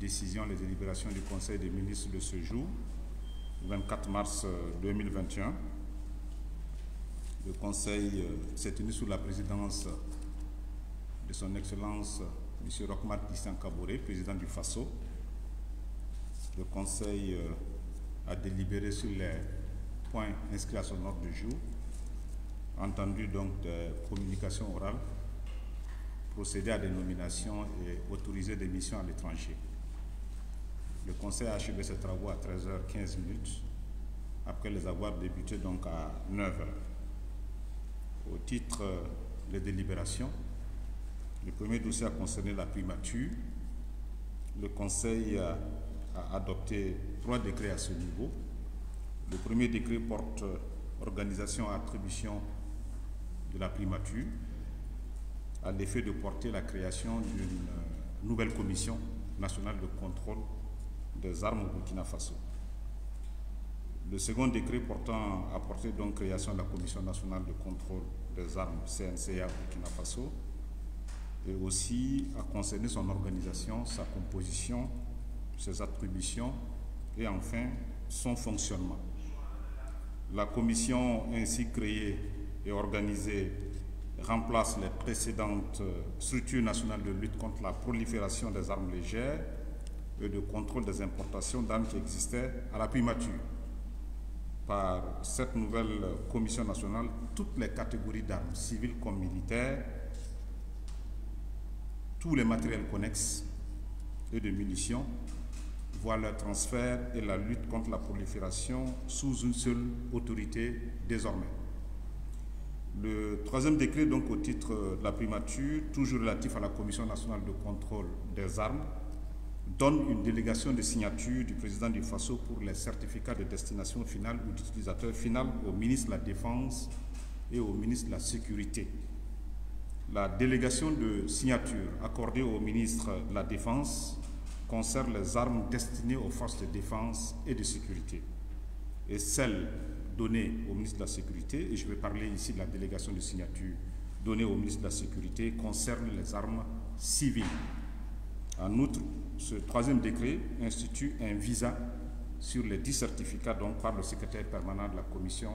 décisions, les délibérations du Conseil des ministres de ce jour, 24 mars 2021. Le Conseil s'est tenu sous la présidence de son Excellence M. Rochmar Christian Kaboré, président du FASO. Le Conseil a délibéré sur les points inscrits à son ordre du jour, entendu donc des communications orales, procédé à des nominations et autorisé des missions à l'étranger. Le Conseil a achevé ses travaux à 13h15 après les avoir débutés donc à 9h. Au titre des délibérations, le premier dossier a concerné la primature. Le Conseil a adopté 3 décrets à ce niveau. Le premier décret porte organisation et attribution de la primature, à l'effet de porter la création d'une nouvelle commission nationale de contrôle des armes au Burkina Faso. Le second décret portant à porter donc création de la commission nationale de contrôle des armes CNCA au Burkina Faso et aussi a concerné son organisation, sa composition, ses attributions et enfin son fonctionnement. La commission ainsi créée et organisée remplace les précédentes structures nationales de lutte contre la prolifération des armes légères et de contrôle des importations d'armes qui existaient à la primature. Par cette nouvelle commission nationale, toutes les catégories d'armes, civiles comme militaires, tous les matériels connexes et de munitions, voient leur transfert et la lutte contre la prolifération sous une seule autorité désormais. Le troisième décret, donc au titre de la primature, toujours relatif à la Commission nationale de contrôle des armes, donne une délégation de signature du président du FASO pour les certificats de destination finale ou d'utilisateur final au ministre de la Défense et au ministre de la Sécurité. La délégation de signature accordée au ministre de la Défense concerne les armes destinées aux forces de défense et de sécurité, et celles données au ministre de la Sécurité, et je vais parler ici de la délégation de signature donnée au ministre de la Sécurité, concerne les armes civiles. En outre, ce troisième décret institue un visa sur les 10 certificats donc par le secrétaire permanent de la Commission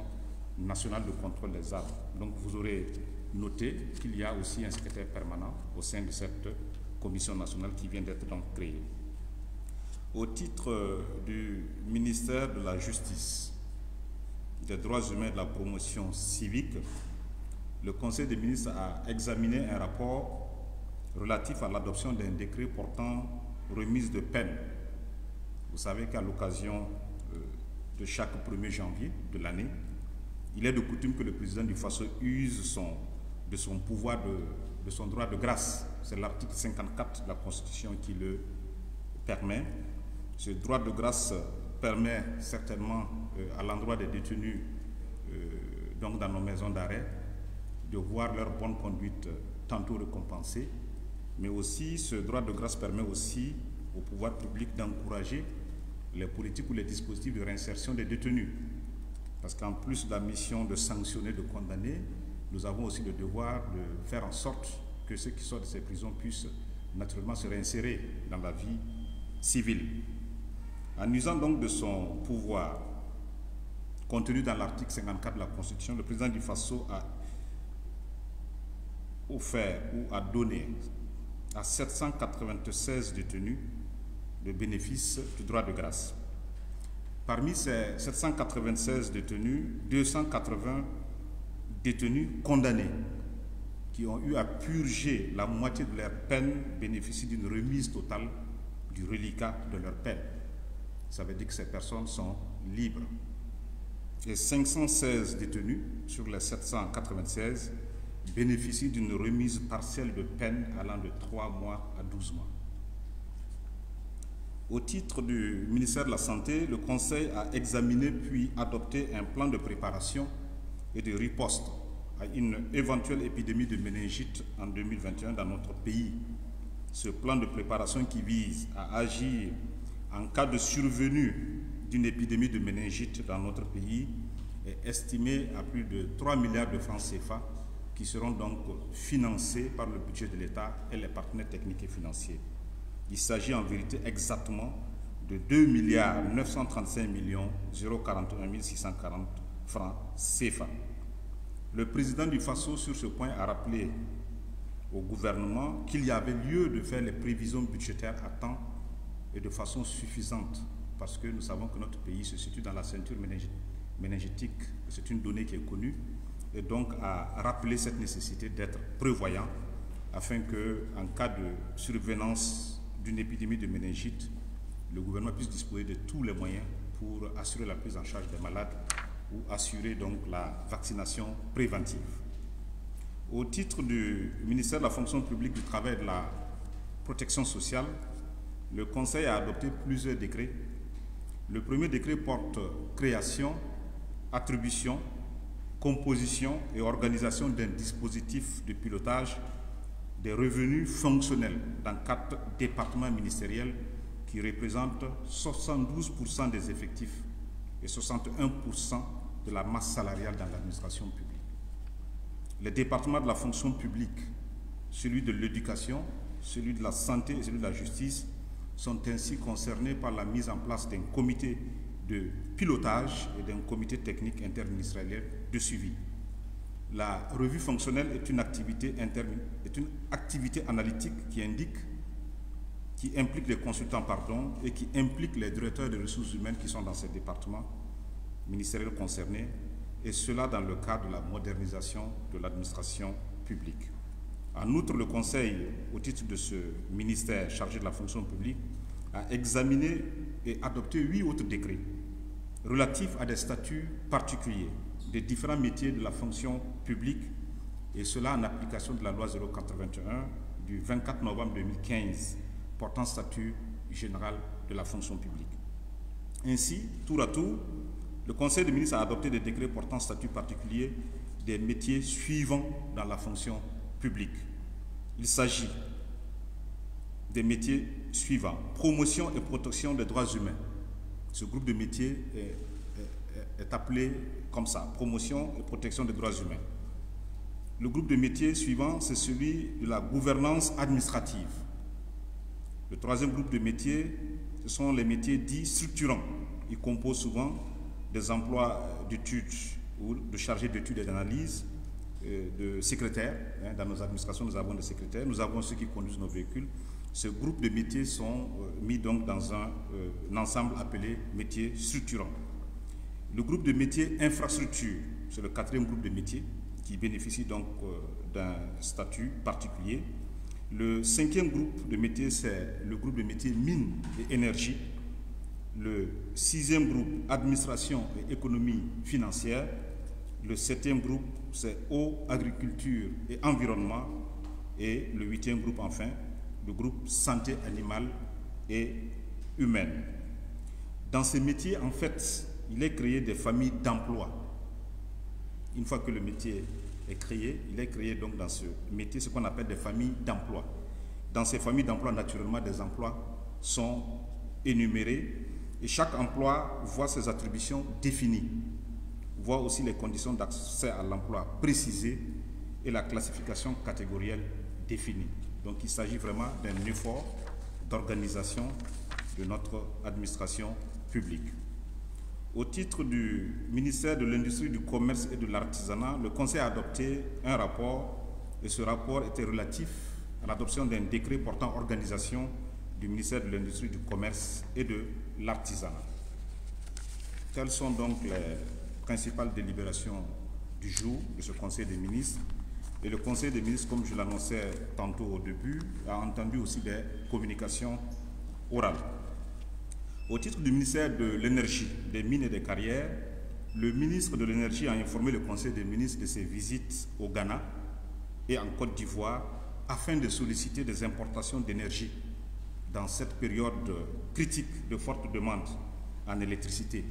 nationale de contrôle des armes. Donc vous aurez noté qu'il y a aussi un secrétaire permanent au sein de cette commission nationale qui vient d'être donc créée. Au titre du ministère de la Justice, des droits humains et de la promotion civique, le Conseil des ministres a examiné un rapport relatif à l'adoption d'un décret portant remise de peine. Vous savez qu'à l'occasion de chaque 1er janvier de l'année, il est de coutume que le président du FASO use de son pouvoir, de son droit de grâce. C'est l'article 54 de la Constitution qui le permet. Ce droit de grâce permet certainement à l'endroit des détenus, donc dans nos maisons d'arrêt, de voir leur bonne conduite tantôt récompensée, mais aussi ce droit de grâce permet aussi au pouvoir public d'encourager les politiques ou les dispositifs de réinsertion des détenus. Parce qu'en plus de la mission de sanctionner, de condamner, nous avons aussi le devoir de faire en sorte que ceux qui sortent de ces prisons puissent naturellement se réinsérer dans la vie civile. En usant donc de son pouvoir contenu dans l'article 54 de la Constitution, le président du FASO a offert ou a donné à 796 détenus le bénéfice du droit de grâce. Parmi ces 796 détenus, 280 détenus condamnés qui ont eu à purger la moitié de leur peine bénéficient d'une remise totale du reliquat de leur peine. Ça veut dire que ces personnes sont libres. Et 516 détenus sur les 796 bénéficient d'une remise partielle de peine allant de 3 mois à 12 mois. Au titre du ministère de la Santé, le Conseil a examiné puis adopté un plan de préparation et de riposte à une éventuelle épidémie de méningite en 2021 dans notre pays. Ce plan de préparation qui vise à agir en cas de survenue d'une épidémie de méningite dans notre pays est estimé à plus de 3 milliards de francs CFA qui seront donc financés par le budget de l'État et les partenaires techniques et financiers. Il s'agit en vérité exactement de 2 935 041 640 francs CFA. Le président du FASO, sur ce point, a rappelé au gouvernement qu'il y avait lieu de faire les prévisions budgétaires à temps et de façon suffisante, parce que nous savons que notre pays se situe dans la ceinture méningétique, c'est une donnée qui est connue, et donc a rappelé cette nécessité d'être prévoyant afin que, en cas de survenance d'une épidémie de méningite, le gouvernement puisse disposer de tous les moyens pour assurer la prise en charge des malades ou assurer donc la vaccination préventive. Au titre du ministère de la fonction publique, du travail et de la protection sociale, le Conseil a adopté plusieurs décrets. Le premier décret porte création, attribution, composition et organisation d'un dispositif de pilotage des revenus fonctionnels dans 4 départements ministériels qui représentent 72% des effectifs et 61% de la masse salariale dans l'administration publique. Les départements de la fonction publique, celui de l'éducation, celui de la santé et celui de la justice sont ainsi concernés par la mise en place d'un comité de pilotage et d'un comité technique interministériel de suivi. La revue fonctionnelle est une activité analytique qui implique les consultants et qui implique les directeurs des ressources humaines qui sont dans ces départements ministériels concernés, et cela dans le cadre de la modernisation de l'administration publique. En outre, le Conseil, au titre de ce ministère chargé de la fonction publique, a examiné et adopté 8 autres décrets relatifs à des statuts particuliers des différents métiers de la fonction publique, et cela en application de la loi 081 du 24 novembre 2015 portant statut général de la fonction publique. Ainsi, tour à tour, le Conseil des ministres a adopté des décrets portant statut particulier des métiers suivants dans la fonction publique. Il s'agit des métiers suivants: promotion et protection des droits humains. Ce groupe de métiers est appelé comme ça, promotion et protection des droits humains. Le groupe de métiers suivant, c'est celui de la gouvernance administrative. Le troisième groupe de métiers, ce sont les métiers dits structurants. Ils composent souvent des emplois d'études ou de chargés d'études et d'analyse, de secrétaires. Dans nos administrations, nous avons des secrétaires, nous avons ceux qui conduisent nos véhicules. Ce groupe de métiers sont mis donc dans un ensemble appelé métiers structurants. Le groupe de métiers infrastructure, c'est le quatrième groupe de métiers qui bénéficie donc d'un statut particulier. Le cinquième groupe de métiers, c'est le groupe de métiers mines et énergie. Le sixième groupe, administration et économie financière. Le septième groupe, c'est eau, agriculture et environnement. Et le huitième groupe, enfin, le groupe santé animale et humaine. Dans ces métiers, en fait, il est créé des familles d'emploi. Une fois que le métier est créé, il est créé donc dans ce métier ce qu'on appelle des familles d'emploi. Dans ces familles d'emploi, naturellement, des emplois sont énumérés et chaque emploi voit ses attributions définies, voit aussi les conditions d'accès à l'emploi précisées et la classification catégorielle définie. Donc il s'agit vraiment d'un effort d'organisation de notre administration publique. Au titre du ministère de l'Industrie, du Commerce et de l'Artisanat, le Conseil a adopté un rapport, et ce rapport était relatif à l'adoption d'un décret portant organisation du ministère de l'Industrie, du Commerce et de l'Artisanat. Telles sont donc les principales délibérations du jour de ce Conseil des ministres. Et le Conseil des ministres, comme je l'annonçais tantôt au début, a entendu aussi des communications orales. Au titre du ministère de l'Énergie, des Mines et des Carrières, le ministre de l'Énergie a informé le Conseil des ministres de ses visites au Ghana et en Côte d'Ivoire afin de solliciter des importations d'énergie dans cette période critique de forte demande en électricité.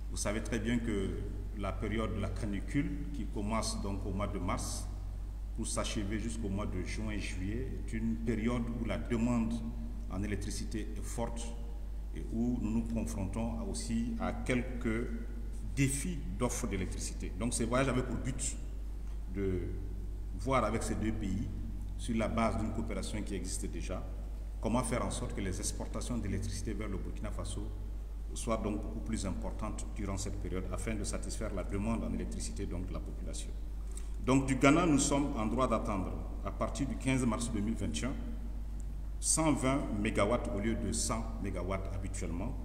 Vous savez très bien que la période de la canicule, qui commence donc au mois de mars pour s'achever jusqu'au mois de juin et juillet, est une période où la demande en électricité est forte et où nous nous confrontons aussi à quelques défis d'offre d'électricité. Donc ces voyages avaient pour but de voir avec ces deux pays, sur la base d'une coopération qui existe déjà, comment faire en sorte que les exportations d'électricité vers le Burkina Faso soient donc beaucoup plus importantes durant cette période afin de satisfaire la demande en électricité donc, de la population. Donc du Ghana, nous sommes en droit d'attendre à partir du 15 mars 2021 120 MW au lieu de 100 MW habituellement.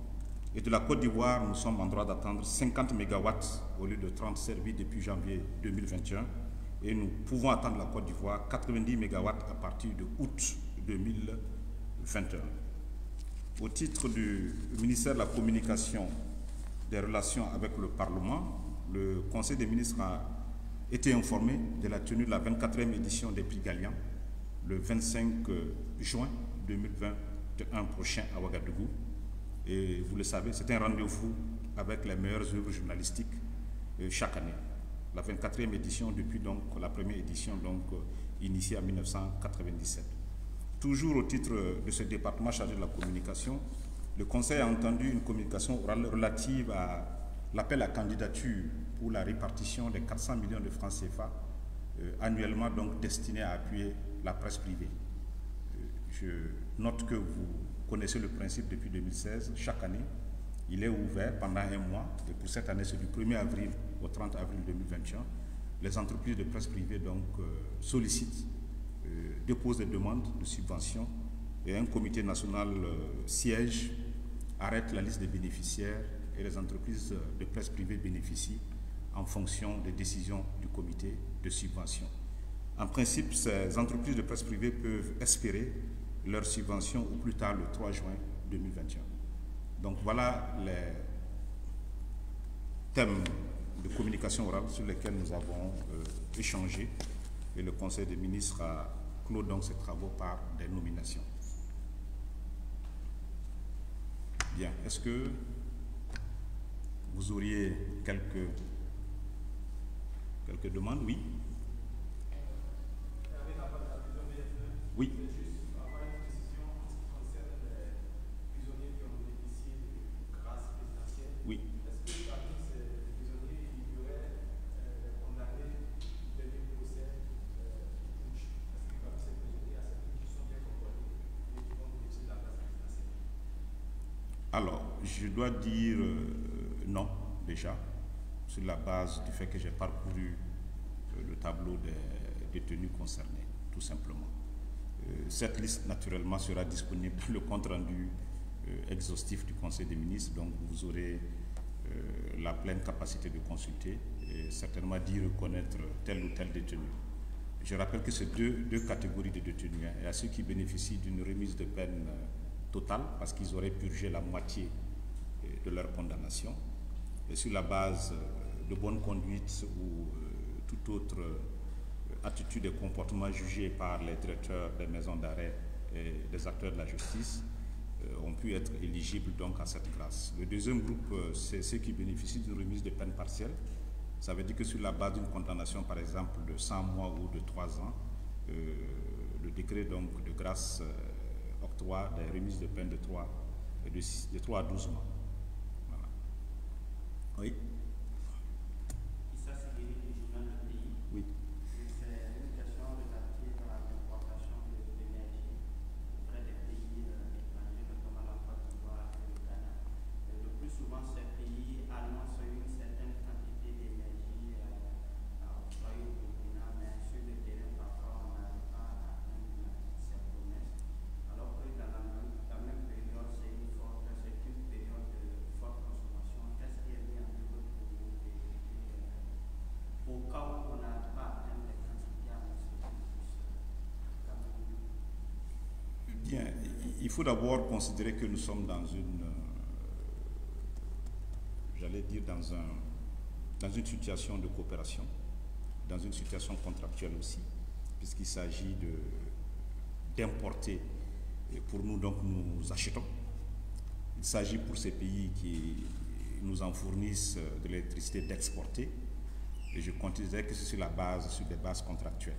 Et de la Côte d'Ivoire, nous sommes en droit d'attendre 50 MW au lieu de 30 servis depuis janvier 2021. Et nous pouvons attendre la Côte d'Ivoire 90 MW à partir de août 2021. Au titre du ministère de la Communication, des Relations avec le Parlement, le Conseil des ministres a été informé de la tenue de la 24e édition des prix Gallian le 25 juin 2021 prochain à Ouagadougou. Et vous le savez, c'est un rendez-vous avec les meilleures œuvres journalistiques chaque année. La 24e édition depuis donc la première édition donc initiée en 1997. Toujours au titre de ce département chargé de la communication, le Conseil a entendu une communication orale relative à l'appel à candidature pour la répartition des 400 millions de francs CFA annuellement donc destinés à appuyer la presse privée. Je note que vous connaissez le principe depuis 2016. Chaque année, il est ouvert pendant un mois. Et pour cette année, c'est du 1er avril au 30 avril 2021. Les entreprises de presse privée donc, sollicitent, déposent des demandes de subventions et un comité national siège, arrête la liste des bénéficiaires et les entreprises de presse privée bénéficient en fonction des décisions du comité de subvention. En principe, ces entreprises de presse privée peuvent espérer leur subvention au plus tard le 3 juin 2021. Donc voilà les thèmes de communication orale sur lesquels nous avons échangé et le Conseil des ministres a clos donc ses travaux par des nominations. Bien, est-ce que vous auriez quelques demandes? Oui. Oui. Oui. Est-ce que parmi ces prisonniers, il y aurait des condamnés du dernier procès Est-ce que parmi ces prisonniers, il y a certains qui sont bien comportés et qui vont bénéficier de la place présidentielle? Alors, je dois dire non, déjà, sur la base du fait que j'ai parcouru le tableau des détenus concernés, tout simplement. Cette liste, naturellement, sera disponible pour le compte-rendu exhaustif du Conseil des ministres, donc vous aurez la pleine capacité de consulter et certainement d'y reconnaître tel ou tel détenu. Je rappelle que c'est deux catégories de détenus. Il y a ceux qui bénéficient d'une remise de peine totale parce qu'ils auraient purgé la moitié de leur condamnation et sur la base de bonne conduite ou toute autre attitude et comportement jugés par les directeurs des maisons d'arrêt et des acteurs de la justice ont pu être éligibles donc à cette grâce. Le deuxième groupe, c'est ceux qui bénéficient d'une remise de peine partielle. Ça veut dire que sur la base d'une condamnation, par exemple, de 100 mois ou de 3 ans, le décret donc de grâce octroie des remises de peine de 3 à 12 mois. Voilà. Oui. Oui. Bien, il faut d'abord considérer que nous sommes dans une, j'allais dire dans une situation de coopération, dans une situation contractuelle aussi, puisqu'il s'agit d'importer, et pour nous donc nous achetons. Il s'agit pour ces pays qui nous en fournissent de l'électricité d'exporter, et je considère que c'est sur des bases contractuelles.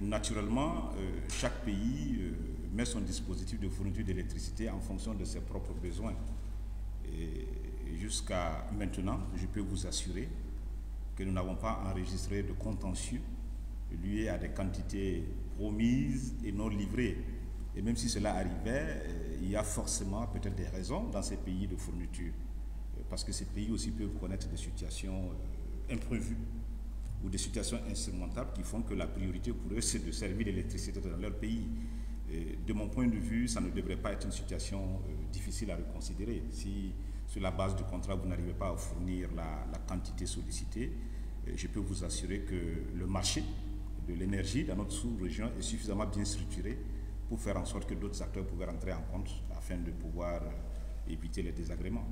Naturellement, chaque pays met son dispositif de fourniture d'électricité en fonction de ses propres besoins. Et jusqu'à maintenant, je peux vous assurer que nous n'avons pas enregistré de contentieux liés à des quantités promises et non livrées Et même si cela arrivait, il y a forcément peut-être des raisons dans ces pays de fourniture. Parce que ces pays aussi peuvent connaître des situations imprévues ou des situations insurmontables qui font que la priorité pour eux, c'est de servir l'électricité dans leur pays. De mon point de vue, ça ne devrait pas être une situation difficile à reconsidérer. Si sur la base du contrat, vous n'arrivez pas à fournir la quantité sollicitée, je peux vous assurer que le marché de l'énergie dans notre sous-région est suffisamment bien structuré pour faire en sorte que d'autres acteurs pouvaient rentrer en compte afin de pouvoir éviter les désagréments.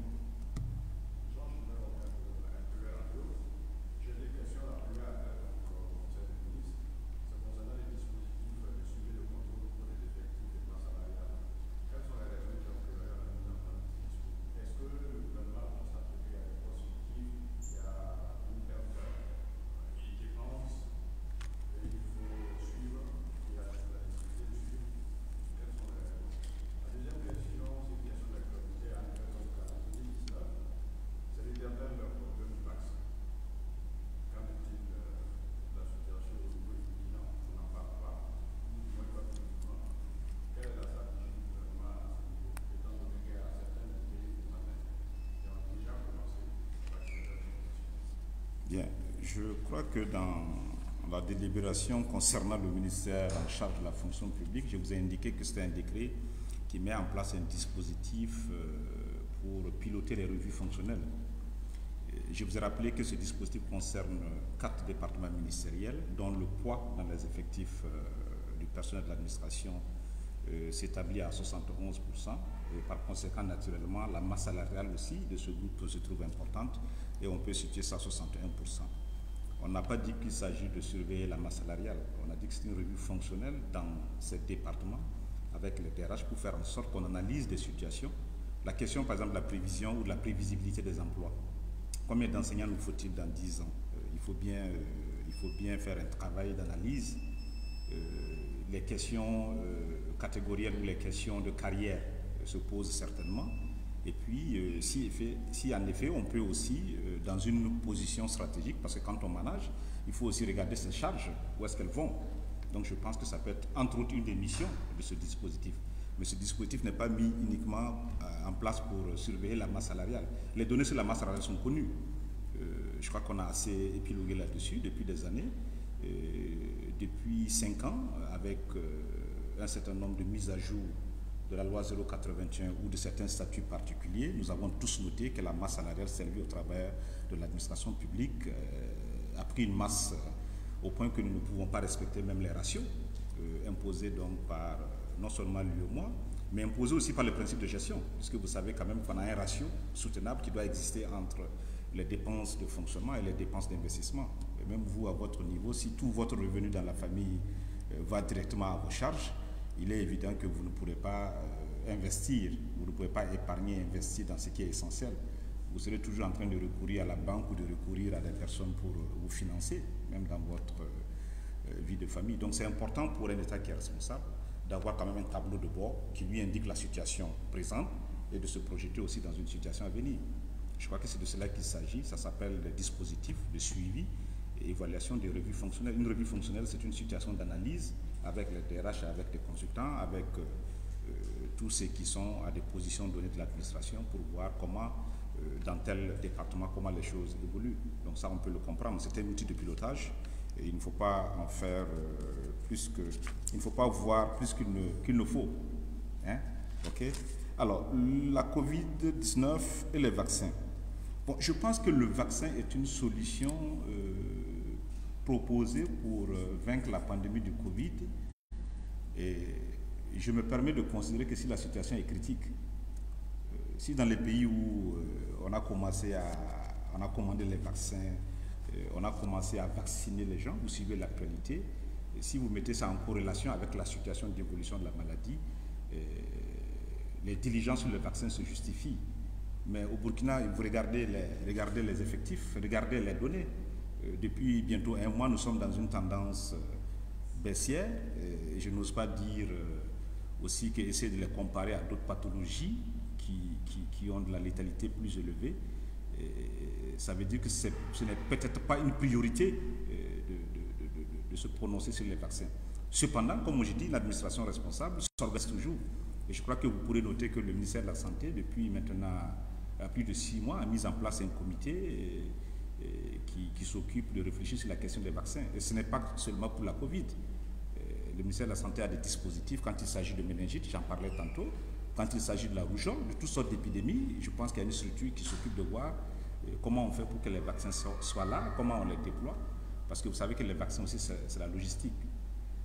Bien, je crois que dans la délibération concernant le ministère en charge de la fonction publique, je vous ai indiqué que c'est un décret qui met en place un dispositif pour piloter les revues fonctionnelles. Je vous ai rappelé que ce dispositif concerne 4 départements ministériels dont le poids dans les effectifs du personnel de l'administration s'établit à 71%. Et par conséquent, naturellement, la masse salariale aussi de ce groupe se trouve importante et on peut situer ça à 61%. On n'a pas dit qu'il s'agit de surveiller la masse salariale. On a dit que c'est une revue fonctionnelle dans ces départements avec les DRH pour faire en sorte qu'on analyse des situations. La question, par exemple, de la prévision ou de la prévisibilité des emplois. Combien d'enseignants nous faut-il dans 10 ans? Il faut bien faire un travail d'analyse. Les questions catégorielles ou les questions de carrière se posent certainement. Et puis, si en effet, on peut aussi, dans une position stratégique, parce que quand on manage, il faut aussi regarder ses charges, où est-ce qu'elles vont. Donc, je pense que ça peut être, entre autres, une des missions de ce dispositif. Mais ce dispositif n'est pas mis uniquement en place pour surveiller la masse salariale. Les données sur la masse salariale sont connues. Je crois qu'on a assez épilogué là-dessus depuis des années. Depuis 5 ans, avec un certain nombre de mises à jour de la loi 081 ou de certains statuts particuliers, nous avons tous noté que la masse salariale servie au travers de l'administration publique a pris une masse au point que nous ne pouvons pas respecter même les ratios imposés donc par non seulement l'UEMOA, mais imposés aussi par le principe de gestion, puisque vous savez quand même qu'on a un ratio soutenable qui doit exister entre les dépenses de fonctionnement et les dépenses d'investissement. Et même vous, à votre niveau, si tout votre revenu dans la famille va directement à vos charges, il est évident que vous ne pourrez pas investir, vous ne pouvez pas épargner et investir dans ce qui est essentiel. Vous serez toujours en train de recourir à la banque ou de recourir à des personnes pour vous financer, même dans votre vie de famille. Donc c'est important pour un État qui est responsable d'avoir quand même un tableau de bord qui lui indique la situation présente et de se projeter aussi dans une situation à venir. Je crois que c'est de cela qu'il s'agit. Ça s'appelle le dispositif de suivi et évaluation des revues fonctionnelles. Une revue fonctionnelle, c'est une situation d'analyse avec les DRH, avec les consultants, avec tous ceux qui sont à des positions données de l'administration pour voir comment, dans tel département, comment les choses évoluent. Donc ça, on peut le comprendre. C'est un outil de pilotage et il ne faut pas en faire il ne faut pas voir plus qu'il ne faut. Hein? OK? Alors, la COVID-19 et les vaccins. Bon, je pense que le vaccin est une solution proposée pour vaincre la pandémie du Covid. Et je me permets de considérer que si la situation est critique, si dans les pays où on a commandé les vaccins, on a commencé à vacciner les gens, vous suivez l'actualité, si vous mettez ça en corrélation avec la situation d'évolution de la maladie, les diligences sur le vaccin se justifient. Mais au Burkina, vous regardez les effectifs, regardez les données. Depuis bientôt 1 mois, nous sommes dans une tendance baissière. Et je n'ose pas dire aussi qu'essayer de les comparer à d'autres pathologies qui ont de la létalité plus élevée. Ça veut dire que ce n'est peut-être pas une priorité de se prononcer sur les vaccins. Cependant, comme je dis, l'administration responsable s'organise toujours. Et je crois que vous pourrez noter que le ministère de la Santé, depuis maintenant plus de 6 mois, a mis en place un comité qui s'occupe de réfléchir sur la question des vaccins. Et ce n'est pas seulement pour la Covid. Le ministère de la Santé a des dispositifs quand il s'agit de méningite, j'en parlais tantôt, quand il s'agit de la rougeole, de toutes sortes d'épidémies. Je pense qu'il y a une structure qui s'occupe de voir comment on fait pour que les vaccins soient là, comment on les déploie. Parce que vous savez que les vaccins aussi, c'est la logistique.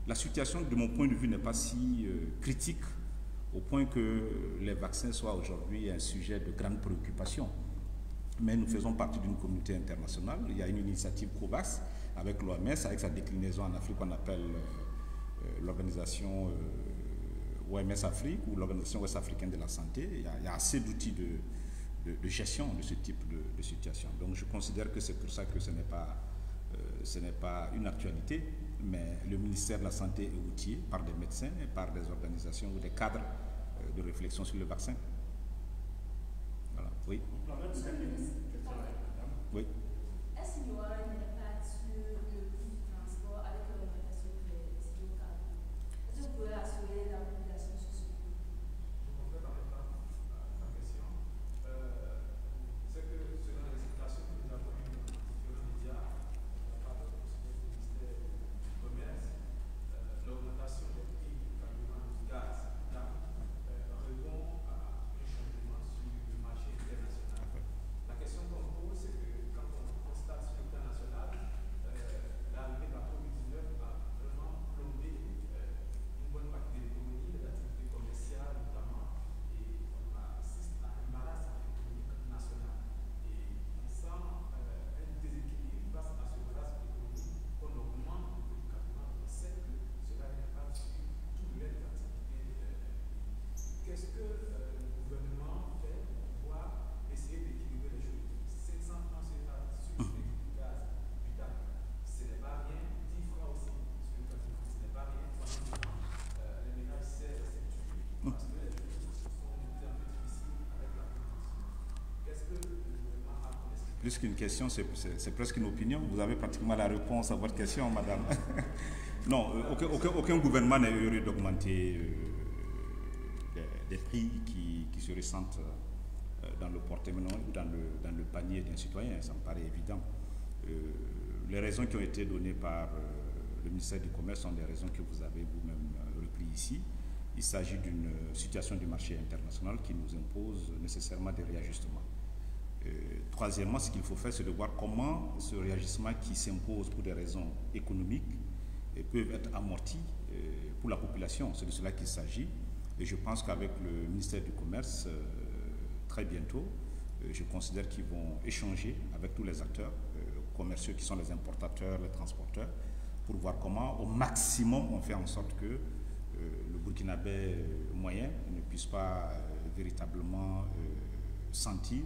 La situation, de mon point de vue, n'est pas si critique au point que les vaccins soient aujourd'hui un sujet de grande préoccupation. Mais nous faisons partie d'une communauté internationale. Il y a une initiative COVAX avec l'OMS, avec sa déclinaison en Afrique qu'on appelle l'organisation OMS Afrique ou l'organisation ouest-africaine de la santé. Il y a assez d'outils de gestion de ce type de situation. Donc je considère que c'est pour ça que ce n'est pas une actualité, mais le ministère de la Santé est outillé par des médecins et par des organisations ou des cadres de réflexion sur le vaccin. Voilà. Oui. Oui. Est-ce qu'il y aura un impact sur le prix du transport avec l'augmentation des hydrocarbures? Est-ce que vous pouvez assurer la population sur ce point? En fait, en répondant à la question, c'est que selon les explications que nous avons eues sur les médias, de la part de ministère du Commerce, l'augmentation des prix du carburant du gaz répond à un changement sur le marché international. La question qu'on pose, c'est que quand on constate sur le plan national, l'arrivée de la COVID-19 a vraiment plombé une bonne partie de l'économie, des activités commerciales notamment, et on assiste à un marasme économique national. Et on sent un déséquilibre face à ce marasme économique qu'on augmente le prix du carburant. On sait que cela impacte sur tout le reste des activités. Qu'est-ce que le gouvernement fait pour pouvoir essayer d'équilibrer les choses? 700 francs CFA sur le prix du gaz butane, ce n'est pas rien. 10 francs aussi sur le carburant, ce n'est pas rien. Pendant les ménages serrent la ceinture parce que les choses sont de plus en plus difficiles avec la compétition. Qu'est-ce que le gouvernement a pour expliquer? Plus qu'une question, c'est presque une opinion. Vous avez pratiquement la réponse à votre question, madame. Non, aucun gouvernement n'est heureux d'augmenter des prix qui se ressentent dans le porte-monnaie ou dans le panier d'un citoyen. Ça me paraît évident. Les raisons qui ont été données par le ministère du Commerce sont des raisons que vous avez vous-même reprises ici. Il s'agit d'une situation du marché international qui nous impose nécessairement des réajustements. Troisièmement, ce qu'il faut faire, c'est de voir comment ce réajustement qui s'impose pour des raisons économiques peuvent être amortis pour la population. C'est de cela qu'il s'agit. Et je pense qu'avec le ministère du Commerce, très bientôt, je considère qu'ils vont échanger avec tous les acteurs commerciaux qui sont les importateurs, les transporteurs, pour voir comment, au maximum, on fait en sorte que le Burkinabé moyen ne puisse pas véritablement sentir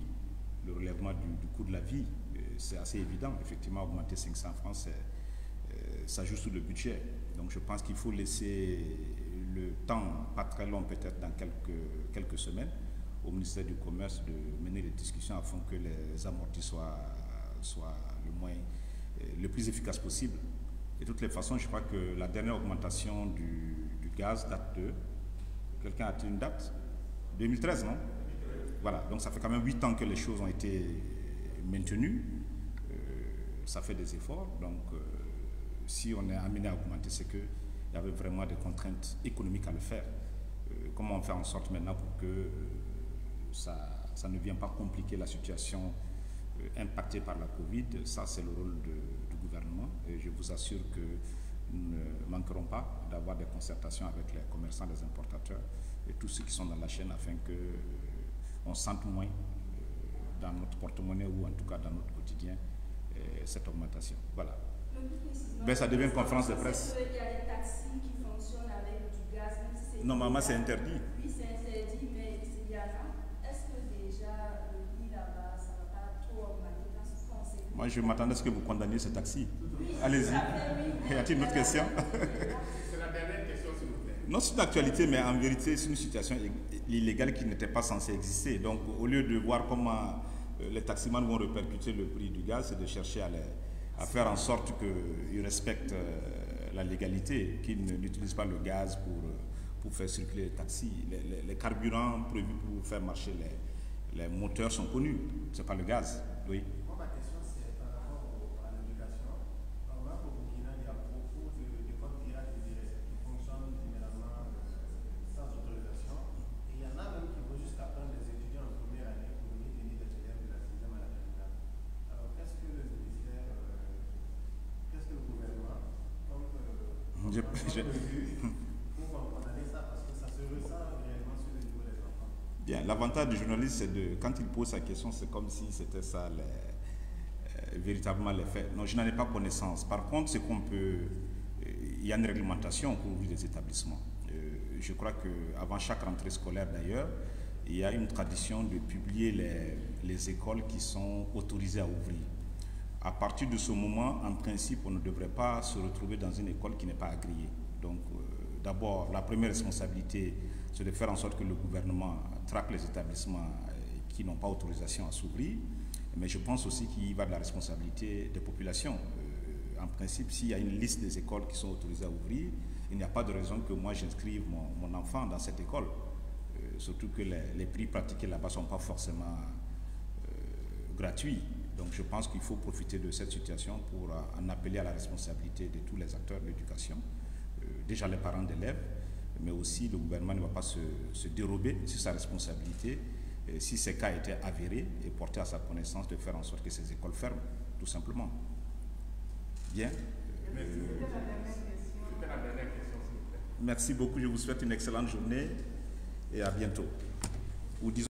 le relèvement du coût de la vie. C'est assez évident. Effectivement, augmenter 500 francs, ça joue sur le budget. Donc je pense qu'il faut laisser le temps, pas très long peut-être, dans quelques semaines, au ministère du Commerce de mener des discussions afin que les amortis soient le plus efficaces possible. De toutes les façons, je crois que la dernière augmentation du gaz date de... Quelqu'un a une date 2013, non? Voilà, donc ça fait quand même 8 ans que les choses ont été maintenues. Ça fait des efforts. Donc, si on est amené à augmenter, c'est qu'il y avait vraiment des contraintes économiques à le faire. Comment on fait en sorte maintenant pour que ça ne vienne pas compliquer la situation impactée par la Covid? Ça, c'est le rôle du gouvernement. Et je vous assure que nous ne manquerons pas d'avoir des concertations avec les commerçants, les importateurs et tous ceux qui sont dans la chaîne afin qu'on sente moins dans notre porte-monnaie ou en tout cas dans notre quotidien cette augmentation. Voilà. Ben, ça devient une conférence de presse. Il y a des taxis qui fonctionnent avec du gaz, même si c'est... Normalement, c'est interdit. Oui, c'est interdit, mais il y en a. Est-ce que déjà le prix là-bas, ça ne va pas trop augmenter quand on sait que... Moi, je m'attendais à ce que vous condamniez ce taxi. Oui, allez-y. Oui, y a-t-il une autre question? C'est la dernière question, s'il vous plaît. Non, c'est une actualité, mais en vérité, c'est une situation illégale qui n'était pas censée exister. Donc, au lieu de voir comment les taximans vont répercuter le prix du gaz, c'est de chercher à faire en sorte qu'ils respectent la légalité, qu'ils n'utilisent pas le gaz pour faire circuler les taxis. Les carburants prévus pour faire marcher les moteurs sont connus, ce n'est pas le gaz. Oui. Moi, ma question, c'est par rapport à l'éducation. Par exemple, au Burkina, il y a beaucoup d'écoles pirates qui fonctionnent généralement sans autorisation. Et il y en a même qui vont jusqu'à prendre des étudiants en première année pour venir tenir des élèves de la 6e à la terminale. Alors, qu'est-ce que le ministère, qu'est-ce que le gouvernement, comme pour condamner ça, parce que ça se ressent réellement sur le niveau des enfants. Bien, l'avantage du journaliste, c'est quand il pose sa question, c'est comme si c'était ça véritablement les faits. Non, je n'en ai pas connaissance. Par contre, c'est qu'on peut... il y a une réglementation pour ouvrir les établissements. Je crois qu'avant chaque rentrée scolaire, d'ailleurs, il y a une tradition de publier les écoles qui sont autorisées à ouvrir. À partir de ce moment, en principe, on ne devrait pas se retrouver dans une école qui n'est pas agréée. Donc, d'abord, la première responsabilité, c'est de faire en sorte que le gouvernement traque les établissements qui n'ont pas autorisation à s'ouvrir. Mais je pense aussi qu'il va de la responsabilité des populations. En principe, s'il y a une liste des écoles qui sont autorisées à ouvrir, il n'y a pas de raison que moi j'inscrive mon enfant dans cette école. Surtout que les prix pratiqués là-bas ne sont pas forcément gratuits. Donc je pense qu'il faut profiter de cette situation pour en appeler à la responsabilité de tous les acteurs de l'éducation, déjà les parents d'élèves, mais aussi le gouvernement ne va pas se dérober sur sa responsabilité si ces cas étaient avérés et portés à sa connaissance, de faire en sorte que ces écoles ferment, tout simplement. Bien. C'était la dernière question, s'il vous plaît. Merci beaucoup, je vous souhaite une excellente journée et à bientôt. Ou disons